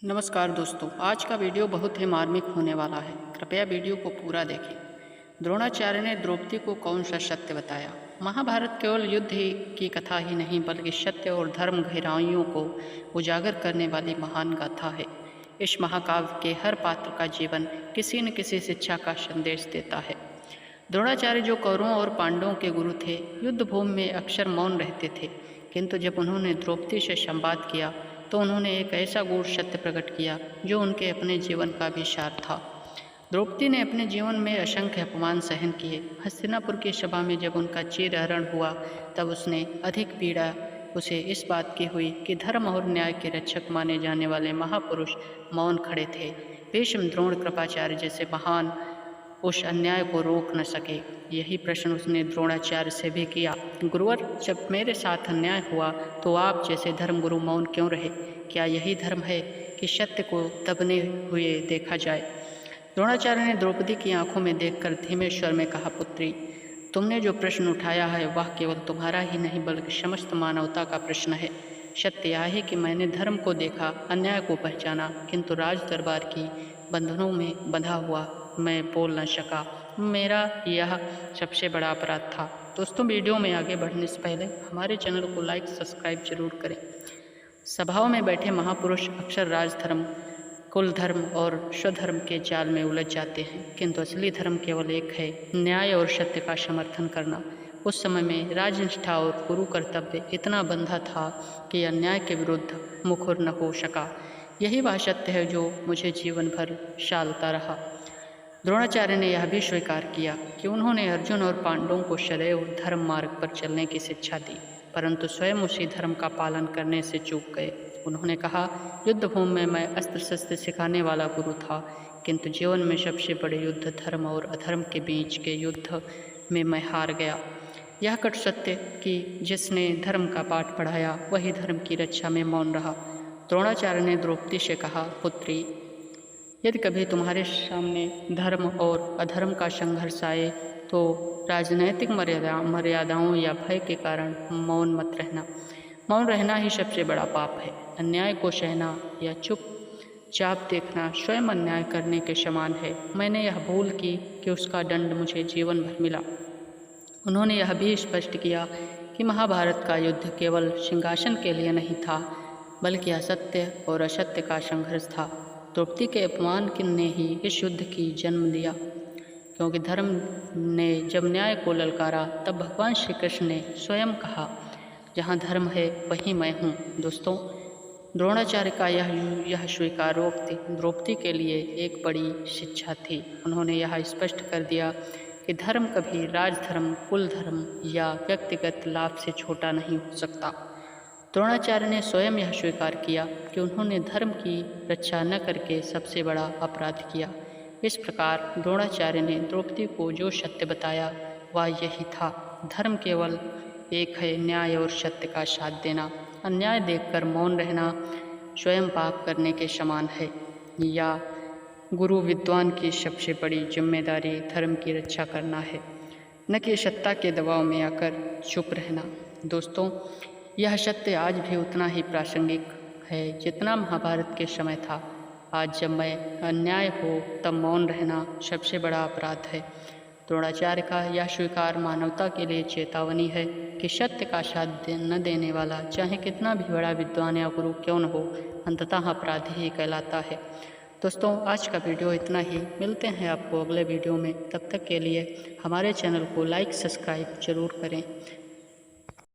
नमस्कार दोस्तों, आज का वीडियो बहुत ही मार्मिक होने वाला है। कृपया वीडियो को पूरा देखें। द्रोणाचार्य ने द्रौपदी को कौन सा सत्य बताया? महाभारत केवल युद्ध ही की कथा ही नहीं बल्कि सत्य और धर्म गहराइयों को उजागर करने वाली महान गाथा है। इस महाकाव्य के हर पात्र का जीवन किसी न किसी शिक्षा का संदेश देता है। द्रोणाचार्य जो कौरवों और पांडवों के गुरु थे, युद्ध भूमि में अक्सर मौन रहते थे, किंतु जब उन्होंने द्रौपदी से संवाद किया तो उन्होंने एक ऐसा गूढ़ सत्य प्रकट किया जो उनके अपने जीवन का भी सार था। द्रौपदी ने अपने जीवन में असंख्य अपमान सहन किए। हस्तिनापुर की सभा में जब उनका चीरहरण हुआ तब उसने अधिक पीड़ा उसे इस बात की हुई कि धर्म और न्याय के रक्षक माने जाने वाले महापुरुष मौन खड़े थे। भीष्म, द्रोण, कृपाचार्य जैसे महान उस अन्याय को रोक न सके। यही प्रश्न उसने द्रोणाचार्य से भी किया। गुरुवर, जब मेरे साथ अन्याय हुआ तो आप जैसे धर्मगुरु मौन क्यों रहे? क्या यही धर्म है कि सत्य को दबने हुए देखा जाए? द्रोणाचार्य ने द्रौपदी की आंखों में देखकर धीमे स्वर में कहा, पुत्री, तुमने जो प्रश्न उठाया है वह केवल तुम्हारा ही नहीं बल्कि समस्त मानवता का प्रश्न है। सत्य यह है कि मैंने धर्म को देखा, अन्याय को पहचाना, किंतु राज दरबार की बंधनों में बंधा हुआ मैं बोल न सका। मेरा यह सबसे बड़ा अपराध था। दोस्तों, वीडियो में आगे बढ़ने से पहले हमारे चैनल को लाइक सब्सक्राइब जरूर करें। सभाओं में बैठे महापुरुष अक्सर राजधर्म, कुल धर्म और स्वधर्म के जाल में उलझ जाते हैं, किंतु असली धर्म केवल एक है, न्याय और सत्य का समर्थन करना। उस समय में राजनिष्ठा और गुरु कर्तव्य इतना बंधा था कि अन्याय के विरुद्ध मुखर न हो सका। यही वह सत्य है जो मुझे जीवन भर सालता रहा। द्रोणाचार्य ने यह भी स्वीकार किया कि उन्होंने अर्जुन और पांडवों को सदैव धर्म मार्ग पर चलने की शिक्षा दी, परंतु स्वयं उसी धर्म का पालन करने से चूक गए। उन्होंने कहा, युद्ध भूमि में मैं अस्त्र शस्त्र सिखाने वाला गुरु था, किंतु जीवन में सबसे बड़े युद्ध धर्म और अधर्म के बीच के युद्ध में मैं हार गया। यह कट सत्य कि जिसने धर्म का पाठ पढ़ाया वही धर्म की रक्षा में मौन रहा। द्रोणाचार्य ने द्रौपदी से कहा, पुत्री, यदि कभी तुम्हारे सामने धर्म और अधर्म का संघर्ष आए तो राजनैतिक मर्यादाओं या भय के कारण मौन मत रहना। मौन रहना ही सबसे बड़ा पाप है। अन्याय को सहना या चुपचाप देखना स्वयं अन्याय करने के समान है। मैंने यह भूल की कि उसका दंड मुझे जीवन भर मिला। उन्होंने यह भी स्पष्ट किया कि महाभारत का युद्ध केवल सिंहासन के लिए नहीं था बल्कि असत्य और असत्य का संघर्ष था। द्रौपदी के अपमान ने ही इस युद्ध की जन्म दिया, क्योंकि धर्म ने जब न्याय को ललकारा तब भगवान श्री कृष्ण ने स्वयं कहा, जहाँ धर्म है वहीं मैं हूँ। दोस्तों, द्रोणाचार्य का यह स्वीकारोक्ति द्रौपदी के लिए एक बड़ी शिक्षा थी। उन्होंने यह स्पष्ट कर दिया कि धर्म कभी राजधर्म, कुल धर्म या व्यक्तिगत लाभ से छोटा नहीं हो सकता। द्रोणाचार्य ने स्वयं यह स्वीकार किया कि उन्होंने धर्म की रक्षा न करके सबसे बड़ा अपराध किया। इस प्रकार द्रोणाचार्य ने द्रौपदी को जो सत्य बताया वह यही था, धर्म केवल एक है, न्याय और सत्य का साथ देना। अन्याय देखकर मौन रहना स्वयं पाप करने के समान है। या गुरु विद्वान की सबसे बड़ी जिम्मेदारी धर्म की रक्षा करना है, न कि सत्ता के दबाव में आकर चुप रहना। दोस्तों, यह सत्य आज भी उतना ही प्रासंगिक है जितना महाभारत के समय था। आज जब मैं अन्याय हो तब मौन रहना सबसे बड़ा अपराध है। द्रोणाचार्य का यह स्वीकार मानवता के लिए चेतावनी है कि सत्य का साथ न देने वाला चाहे कितना भी बड़ा विद्वान या गुरु क्यों न हो, अंततः अपराधी ही कहलाता है। दोस्तों, आज का वीडियो इतना ही। मिलते हैं आपको अगले वीडियो में। तब तक के लिए हमारे चैनल को लाइक सब्सक्राइब जरूर करें।